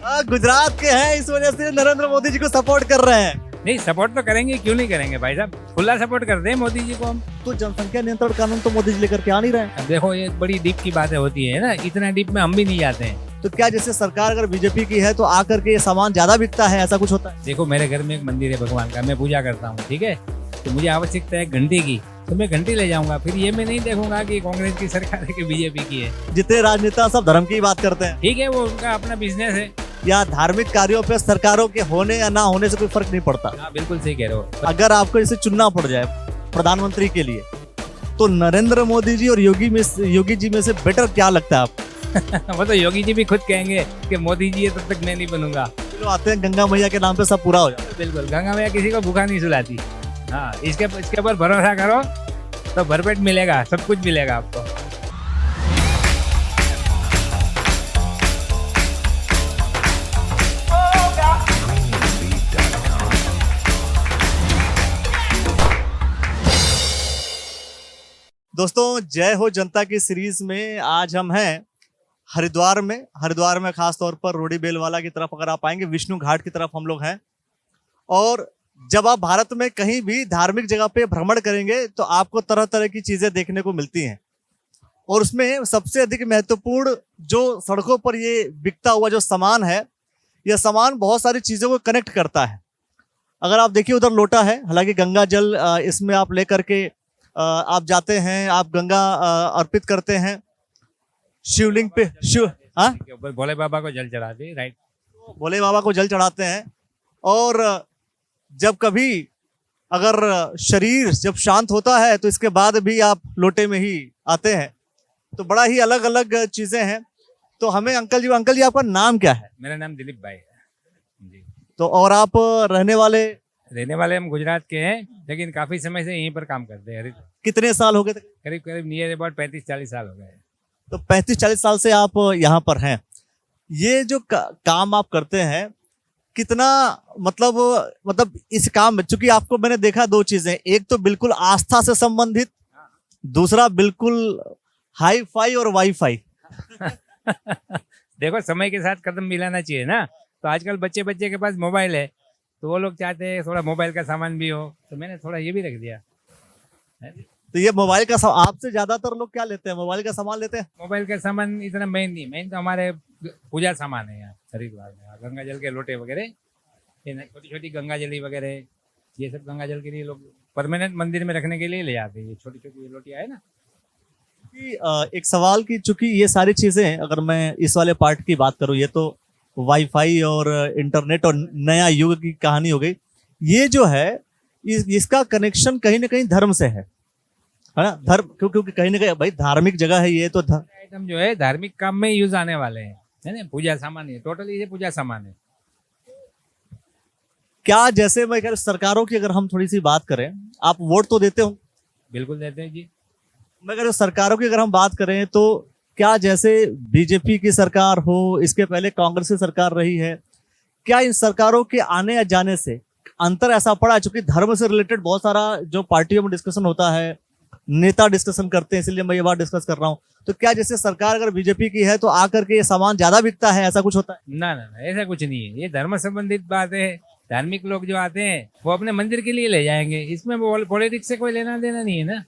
गुजरात के हैं, इस वजह से नरेंद्र मोदी जी को सपोर्ट कर रहे हैं। नहीं, सपोर्ट तो करेंगे, क्यों नहीं करेंगे भाई साहब, खुला सपोर्ट करते हैं मोदी जी को हम। तो जनसंख्या नियंत्रण कानून तो मोदी जी लेकर के आ नहीं रहे हैं। अब देखो, ये बड़ी डीप की बातें होती है ना, इतना डीप में हम भी नहीं जाते हैं। तो क्या जैसे सरकार अगर बीजेपी की है तो आकर के ये सामान ज्यादा बिकता है, ऐसा कुछ होता है? देखो, मेरे घर में एक मंदिर है भगवान का, मैं पूजा करता हूँ, ठीक है। तो मुझे आवश्यकता है घंटे की, तो मैं घंटी ले जाऊंगा। फिर ये मैं नहीं देखूंगा कि कांग्रेस की सरकार है कि बीजेपी की है। जितने राजनेता सब धर्म की बात करते हैं, ठीक है, वो उनका अपना बिजनेस है। या धार्मिक कार्यों पे सरकारों के होने या ना होने से कोई फर्क नहीं पड़ता। हाँ, बिल्कुल सही कह रहे हो। अगर आपको इसे चुनना पड़ जाए प्रधानमंत्री के लिए, तो नरेंद्र मोदी जी और योगी जी में से बेटर क्या लगता है आपको? वो तो योगी जी भी खुद कहेंगे कि मोदी जी है तब तक मैं नहीं बनूंगा। जो आते हैं गंगा मैया के नाम पे सब पूरा हो जाता है। बिल्कुल, गंगा मैया किसी को भूखा नहीं सुलाती। हाँ, इसके ऊपर भरोसा करो तो भरपेट मिलेगा, सब कुछ मिलेगा आपको। दोस्तों, जय हो जनता की सीरीज में आज हम हैं हरिद्वार में खास तौर पर रोडी बेलवाला की तरफ अगर आप आएंगे, विष्णु घाट की तरफ हम लोग हैं। और जब आप भारत में कहीं भी धार्मिक जगह पे भ्रमण करेंगे तो आपको तरह तरह की चीजें देखने को मिलती हैं, और उसमें सबसे अधिक महत्वपूर्ण जो सड़कों पर ये बिकता हुआ जो सामान है, यह सामान बहुत सारी चीजों को कनेक्ट करता है। अगर आप देखिए, उधर लोटा है, हालांकि गंगा जल इसमें आप लेकर के आप जाते हैं, आप गंगा अर्पित करते हैं शिवलिंग पे। हाँ, के ऊपर भोले बाबा को जल चढ़ाते, राइट। भोले बाबा को जल चढ़ाते हैं। और जब कभी अगर शरीर जब शांत होता है तो इसके बाद भी आप लोटे में ही आते हैं। तो बड़ा ही अलग अलग चीजें हैं। तो हमें अंकल जी आपका नाम क्या है? मेरा नाम दिलीप भाई है जी। तो और आप रहने वाले हम गुजरात के हैं, लेकिन काफी समय से यहीं पर काम करते हैं। कितने साल हो गए? करीब नियर अबाउट 35-40 साल हो गए। तो 35-40 साल से आप यहाँ पर हैं। ये जो काम आप करते हैं, कितना मतलब इस काम में, चूंकि आपको मैंने देखा दो चीजें, एक तो बिल्कुल आस्था से संबंधित, दूसरा बिल्कुल हाई फाई और वाईफाई। देखो, समय के साथ कदम मिलाना चाहिए ना। तो आजकल बच्चे के पास मोबाइल है, तो वो लोग चाहते हैं थोड़ा मोबाइल का सामान भी हो, तो मैंने थोड़ा ये भी रख दिया है। तो ये मोबाइल का आपसे ज्यादातर लोग क्या लेते हैं? मोबाइल का सामान लेते हैं। मोबाइल का सामान इतना मेन तो हमारे पूजा सामान है यहाँ हरिद्वार में। गंगा जल के लोटे वगैरह, छोटी छोटी गंगा जली वगैरह, ये सब गंगा जल के लिए लोग परमानेंट मंदिर में रखने के लिए ले जाते हैं। ये छोटी छोटी लोटियाँ है ना। एक सवाल की, चूंकि ये सारी चीजें, अगर मैं इस वाले पार्ट की बात करूं, ये तो वाईफाई और इंटरनेट और नया युग की कहानी हो गई। ये जो है इसका कनेक्शन कहीं ना कहीं धर्म से है ना? धर्म, क्योंकि कहीं ना कहीं भाई धार्मिक जगह है ये, तो आइटम जो है धार्मिक काम में यूज आने वाले हैं, है ना। पूजा सामान है, टोटली ये पूजा सामान है। क्या जैसे मैं कह रहा हूं, सरकारों की अगर हम थोड़ी सी बात करें, आप वोट तो देते हो? बिल्कुल देते हैं जी। मैं कह रहा हूं, सरकारों की अगर हम बात करें तो क्या जैसे बीजेपी की सरकार हो, इसके पहले कांग्रेस की सरकार रही है, क्या इन सरकारों के आने या जाने से अंतर ऐसा पड़ा? चूंकि धर्म से रिलेटेड बहुत सारा जो पार्टियों में डिस्कशन होता है, नेता डिस्कशन करते हैं, इसलिए मैं ये बात डिस्कस कर रहा हूँ। तो क्या जैसे सरकार अगर बीजेपी की है तो आकर के ये सामान ज्यादा बिकता है, ऐसा कुछ होता है? ना, ऐसा कुछ नहीं है। ये धर्म संबंधित बात है। धार्मिक लोग जो आते हैं वो अपने मंदिर के लिए ले जाएंगे, इसमें पॉलिटिक्स से कोई लेना देना नहीं है ना।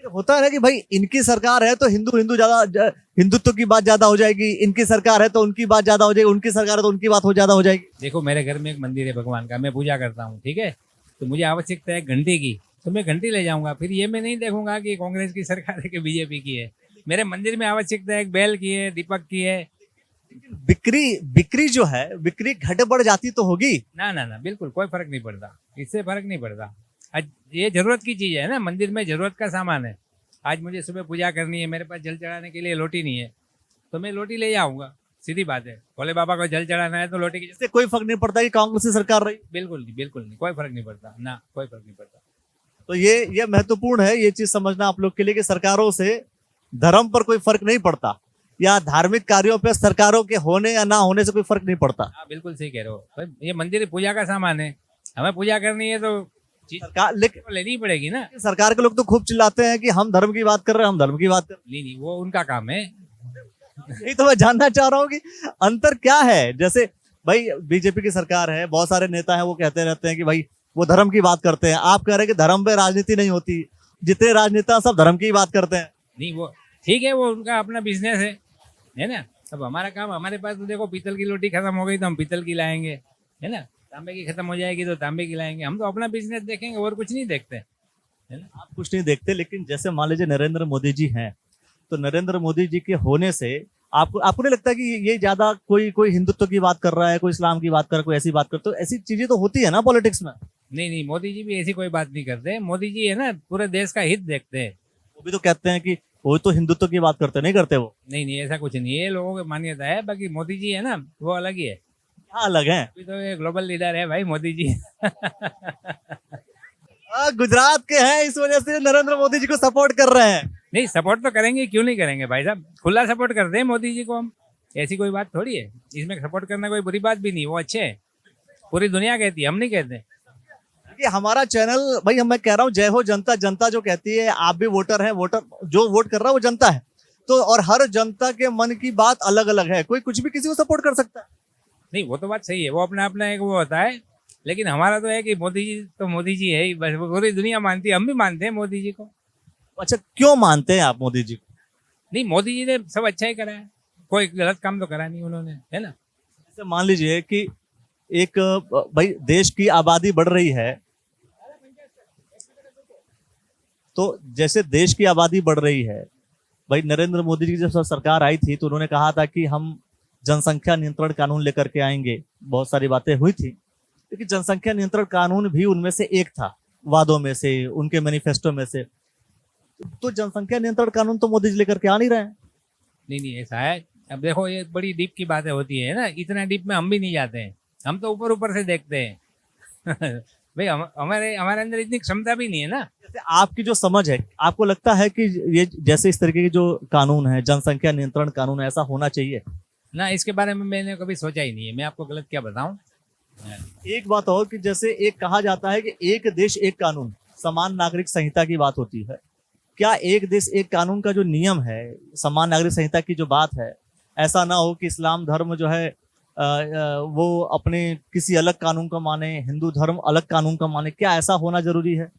होता है ना कि भाई इनकी सरकार है तो हिंदुत्व की बात ज्यादा हो जाएगी, इनकी सरकार है तो उनकी बात ज्यादा हो जाएगी, उनकी सरकार है तो उनकी बात हो ज्यादा हो जाएगी। देखो, मेरे घर में एक मंदिर है भगवान का, मैं पूजा करता हूँ, ठीक है। तो मुझे आवश्यकता है घंटे की, तो मैं घंटी ले जाऊंगा। फिर ये मैं नहीं देखूंगा कि कांग्रेस की सरकार है कि बीजेपी की है। मेरे मंदिर में आवश्यकता है एक बेल की है, दीपक की है। बिक्री जो है, बिक्री घट बढ़ जाती तो होगी ना, बिल्कुल कोई फर्क नहीं पड़ता, इससे फर्क नहीं पड़ता। आज ये जरूरत की चीज है ना, मंदिर में जरूरत का सामान है। आज मुझे सुबह पूजा करनी है, मेरे पास जल चढ़ाने के लिए लोटी नहीं है, तो मैं लोटी ले जाऊंगा, सीधी बात है। भोले बाबा को जल चढ़ाना है तो लोटी की। इससे कोई फर्क नहीं पड़ता कि कांग्रेस की सरकार रही? बिल्कुल नहीं, कोई फर्क नहीं पड़ता ना, कोई फर्क नहीं पड़ता। तो ये महत्वपूर्ण है, ये चीज समझना आप लोग के लिए कि सरकारों से धर्म पर कोई फर्क नहीं पड़ता, या धार्मिक कार्यों पे सरकारों के होने या ना होने से कोई फर्क नहीं पड़ता। हाँ, बिल्कुल सही कह रहे हो। ये मंदिर पूजा का सामान है, हमें पूजा करनी है तो सरकार लेकिन लेनी पड़ेगी ना। सरकार के लोग तो खूब चिल्लाते हैं कि हम धर्म की बात कर रहे हैं, हम धर्म की बात कर रहे हैं। नहीं, वो उनका काम है। यही तो मैं जानना चाह रहा हूँ कि अंतर क्या है। जैसे भाई बीजेपी की सरकार है, बहुत सारे नेता हैं वो कहते रहते हैं कि भाई वो धर्म की बात करते हैं, आप कह रहे हैं कि धर्म पे राजनीति नहीं होती, जितने राजनेता सब धर्म की ही बात करते हैं। नहीं वो ठीक है, वो उनका अपना बिजनेस है ना। अब हमारा काम, हमारे पास तो देखो पीतल की लोटी खत्म हो गई तो हम पीतल की लाएंगे, है ना। तांबे की खत्म हो जाएगी तो तांबे की लाएंगे। हम तो अपना बिजनेस देखेंगे और कुछ नहीं देखते, है ना। आप कुछ नहीं देखते, लेकिन जैसे मान लीजिए नरेंद्र मोदी जी हैं, तो नरेंद्र मोदी जी के होने से आपको नहीं लगता कि ये ज्यादा कोई कोई हिंदुत्व की बात कर रहा है, कोई इस्लाम की बात कर रहा है, कोई ऐसी बात कर, तो ऐसी चीजें तो होती है ना पॉलिटिक्स में। नहीं नहीं, मोदी जी भी ऐसी कोई बात नहीं करते। मोदी जी है ना पूरे देश का हित देखते हैं। वो भी तो कहते हैं कि वो तो हिंदुत्व की बात करते, नहीं करते वो? नहीं नहीं, ऐसा कुछ नहीं है, लोगों की मान्यता है। बाकी मोदी जी है ना वो अलग ही है। क्या अलग है? अभी तो ये ग्लोबल लीडर है भाई मोदी जी। गुजरात के हैं, इस वजह से नरेंद्र मोदी जी को सपोर्ट कर रहे हैं। नहीं, सपोर्ट तो करेंगे, क्यों नहीं करेंगे भाई साहब, खुला सपोर्ट करते हैं मोदी जी को हम। ऐसी कोई बात थोड़ी है, इसमें सपोर्ट करना कोई बुरी बात भी नहीं, वो अच्छे है। पूरी दुनिया कहती है, हम नहीं कहते। कि हमारा चैनल, भाई मैं कह रहा हूँ जय हो जनता, जनता जो कहती है, आप भी वोटर हैं, वोटर जो वोट कर रहा है वो जनता है, तो और हर जनता के मन की बात अलग अलग है, कोई कुछ भी किसी को सपोर्ट कर सकता है। नहीं वो तो बात सही है, वो अपना अपना एक वो होता है। लेकिन हमारा तो है कि मोदी जी तो मोदी जी है ही, बस वो पूरी दुनिया मानती है, हम भी मानते हैं मोदी जी को। अच्छा, क्यों मानते हैं आप मोदी जी को? नहीं, मोदी जी ने सब अच्छा ही करा है, कोई गलत काम तो करा नहीं उन्होंने, है ना। जैसे मान लीजिए कि एक भाई देश की आबादी बढ़ रही है, तो जैसे देश की आबादी बढ़ रही है, भाई नरेंद्र मोदी जी की जब सरकार आई थी तो उन्होंने कहा था कि हम जनसंख्या नियंत्रण कानून लेकर के आएंगे, बहुत सारी बातें हुई थी, लेकिन जनसंख्या नियंत्रण कानून भी उनमें से एक था, वादों में से, उनके मैनिफेस्टो में से। तो जनसंख्या नियंत्रण कानून तो मोदी जी लेकर के आ नहीं रहे हैं। नहीं नहीं, ऐसा है। अब देखो ये बड़ी डीप की बातें होती है ना, इतना डीप में हम भी नहीं जाते हैं, हम तो ऊपर ऊपर से देखते हैं। भाई हमारे हमारे अंदर इतनी क्षमता भी नहीं है ना। जैसे आपकी जो समझ है, आपको लगता है कि ये जैसे इस तरीके के जो कानून है, जनसंख्या नियंत्रण कानून है, ऐसा होना चाहिए? ना, इसके बारे में मैंने कभी सोचा ही नहीं है, मैं आपको गलत क्या बताऊं। एक बात और कि जैसे एक कहा जाता है कि एक देश एक कानून, समान नागरिक संहिता की बात होती है, क्या एक देश एक कानून का जो नियम है, समान नागरिक संहिता की जो बात है, ऐसा ना हो कि इस्लाम धर्म जो है वो अपने किसी अलग कानून को माने, हिंदू धर्म अलग कानून को माने, क्या ऐसा होना जरूरी है?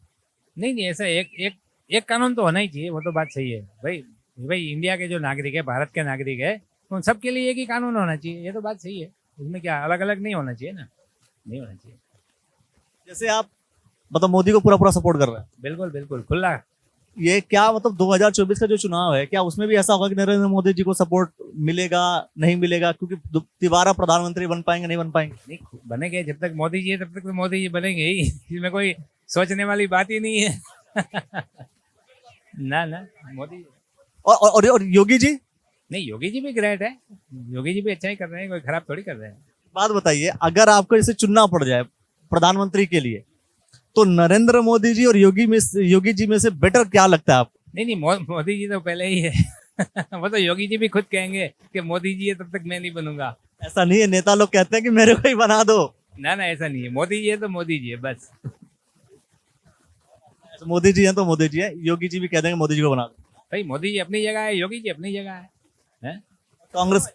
नहीं नहीं, ऐसा एक एक एक कानून तो होना ही चाहिए, वो तो बात सही है भाई। भाई इंडिया के जो नागरिक है, भारत के नागरिक है, उन सबके लिए एक ही कानून होना चाहिए, ये तो बात सही है। इसमें क्या अलग अलग नहीं होना चाहिए ना, नहीं होना चाहिए। जैसे आप मतलब मोदी को पूरा पूरा सपोर्ट कर रहे हैं, बिल्कुल बिल्कुल खुला। ये क्या मतलब 2024 का जो चुनाव है, क्या उसमें भी ऐसा होगा कि नरेंद्र मोदी जी को सपोर्ट मिलेगा, नहीं मिलेगा, क्योंकि दोबारा प्रधानमंत्री बन पाएंगे, नहीं बन पाएंगे? नहीं बनेंगे, जब तक मोदी जी है तब तक तो मोदी जी बनेंगे ही। इसमें कोई सोचने वाली बात ही नहीं है। ना ना, मोदी। और योगी जी? नहीं, योगी जी भी ग्रेट है, योगी जी भी अच्छा ही कर रहे हैं, कोई खराब थोड़ी कर रहे हैं। बात बताइए, अगर आपको इसे चुनना पड़ जाए प्रधानमंत्री के लिए, तो नरेंद्र मोदी जी और योगी जी में से बेटर क्या लगता है आपको? नहीं नहीं, मोदी जी तो पहले ही है। वो तो योगी जी भी खुद कहेंगे कि मोदी जी है तब तक मैं नहीं बनूंगा। ऐसा नहीं है, नेता लोग कहते हैं कि मेरे को ही बना दो। ना ना, ऐसा नहीं है, मोदी जी है तो मोदी जी है बस। मोदी जी हैं तो मोदी जी है, योगी जी भी कहते हैं कि मोदी जी को बना दो। भाई मोदी जी अपनी जगह है, योगी जी अपनी जगह है? कांग्रेस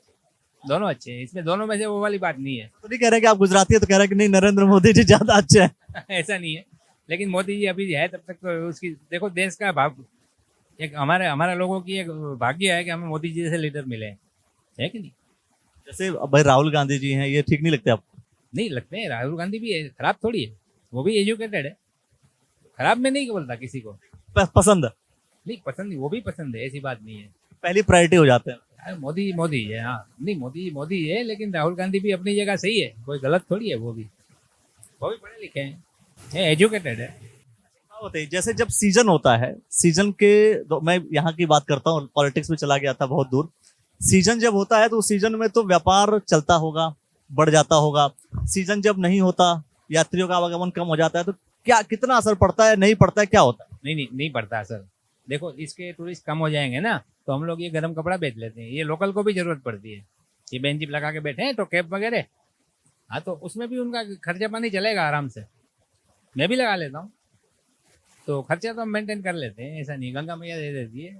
दोनों अच्छे हैं, इसमें दोनों में से वो वाली बात नहीं है। तो नहीं कह रहे कि आप गुजराती है तो कह रहे कि नहीं नरेंद्र मोदी जी ज्यादा अच्छे हैं? ऐसा नहीं है, लेकिन मोदी जी अभी है तब तक तो उसकी देखो देश का भाग, एक हमारे हमारे लोगों की एक भाग्य है कि हमें मोदी जी जैसे लीडर मिले हैं, है कि नहीं। जैसे भाई राहुल गांधी जी हैं, ये ठीक नहीं लगते आपको? नहीं लगते हैं, राहुल गांधी भी खराब थोड़ी है, वो भी एजुकेटेड है, खराब में नहीं बोलता किसी को। पसंद? नहीं पसंद नहीं, वो भी पसंद है, ऐसी बात नहीं है। पहली प्रायोरिटी हो जाते हैं। यार मोदी मोदी है, हाँ नहीं मोदी मोदी है, लेकिन राहुल गांधी भी अपनी जगह सही है, कोई गलत थोड़ी है। वो भी पढ़े लिखे हैं, एजुकेटेड है। बताइए, जैसे जब सीजन होता है, सीजन के मैं यहाँ की बात करता हूँ, पॉलिटिक्स में चला गया था बहुत दूर। सीजन जब होता है तो उस सीजन में तो व्यापार चलता होगा, बढ़ जाता होगा। सीजन जब नहीं होता, यात्रियों का आवागमन कम हो जाता है, तो क्या कितना असर पड़ता है, नहीं पड़ता है, क्या होता है? नहीं नहीं नहीं पड़ता असर। देखो इसके टूरिस्ट कम हो जाएंगे ना, तो हम लोग ये गर्म कपड़ा बेच लेते हैं, ये लोकल को भी जरूरत पड़ती है। ये बेंच लगा के बैठे हैं तो कैप वगैरह, हाँ तो उसमें भी उनका खर्चा पानी चलेगा आराम से। मैं भी लगा लेता हूँ, तो खर्चा तो हम मेंटेन कर लेते हैं, ऐसा नहीं। गंगा मैया दे देती है,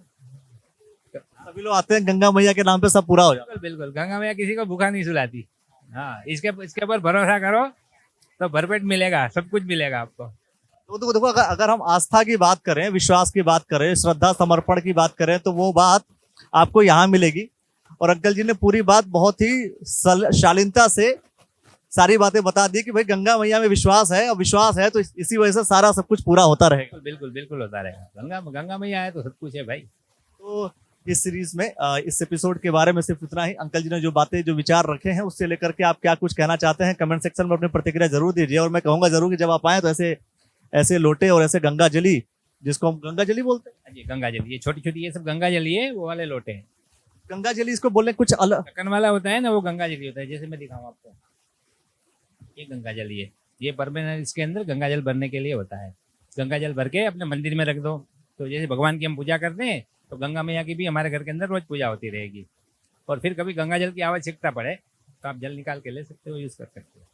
सभी लोग आते हैं गंगा मैया के नाम पे, सब पूरा हो जाता बिल्कुल बिल्कुल। गंगा मैया किसी को भूखा नहीं सुलाती, हाँ, इसके इसके ऊपर भरोसा करो तो भरपेट मिलेगा, सब कुछ मिलेगा आपको। तो देखो देखो, अगर हम आस्था की बात करें, विश्वास की बात करें, श्रद्धा समर्पण की बात करें, तो वो बात आपको यहाँ मिलेगी। और अंकल जी ने पूरी बात बहुत ही शालीनता से सारी बातें बता दी कि भाई गंगा मैया में विश्वास है, और विश्वास है तो इसी वजह से सारा सब कुछ पूरा होता रहेगा। बिल्कुल बिल्कुल होता रहेगा, गंगा गंगा मैया है तो सब कुछ है भाई। तो इस सीरीज में इस एपिसोड के बारे में सिर्फ इतना ही। अंकल जी ने जो बातें, जो विचार रखे हैं, उससे लेकर के आप क्या कुछ कहना चाहते हैं, कमेंट सेक्शन में अपनी प्रतिक्रिया जरूर दीजिए। और मैं कहूंगा जरूर कि जब आप आए तो ऐसे ऐसे लोटे और ऐसे गंगा जली, जिसको हम गंगा जली बोलते हैं, हाँ जी, गंगा जल, ये छोटी छोटी ये सब गंगा जल ही है, वो वाले लोटे हैं। गंगा जली इसको बोलने कुछ अलग ढक्कन वाला होता है ना, वो गंगा जल ही होता है। जैसे मैं दिखाऊं आपको, ये गंगा जल ही है, ये परमेनर इसके अंदर गंगा जल भरने के लिए होता है। गंगा जल भर के अपने मंदिर में रख दो, तो जैसे भगवान की हम पूजा करते हैं, तो गंगा मैया की भी हमारे घर के अंदर रोज पूजा होती रहेगी। और फिर कभी गंगा जल की आवश्यकता पड़े तो आप जल निकाल के ले सकते हो, यूज कर सकते हो।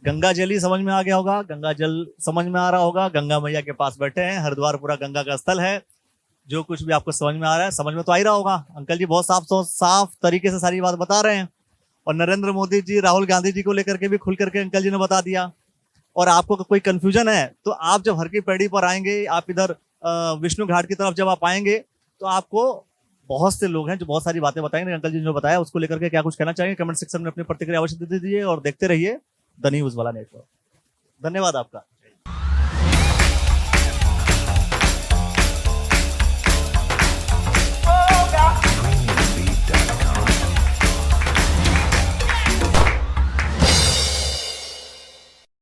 गंगा जल ही समझ में आ गया होगा, गंगा जल समझ में आ रहा होगा। गंगा मैया के पास बैठे हैं, हरिद्वार पूरा गंगा का स्थल है। जो कुछ भी आपको समझ में आ रहा है, समझ में तो आ ही रहा होगा। अंकल जी बहुत साफ तरीके से सारी बात बता रहे हैं। और नरेंद्र मोदी जी, राहुल गांधी जी को लेकर के भी खुल करके अंकल जी ने बता दिया। और आपको कोई कंफ्यूजन है तो आप जब हर की पैड़ी पर आएंगे, आप इधर विष्णु घाट की तरफ जब आप आएंगे, तो आपको बहुत से लोग हैं जो बहुत सारी बातें बताएंगे। अंकल जी ने जो बताया उसको लेकर के क्या कुछ कहना चाहिए, कमेंट सेक्शन में अपनी प्रतिक्रिया अवश्य दे दीजिए। और देखते रहिए द न्यूज़ वाला नेटवर्क। धन्यवाद आपका।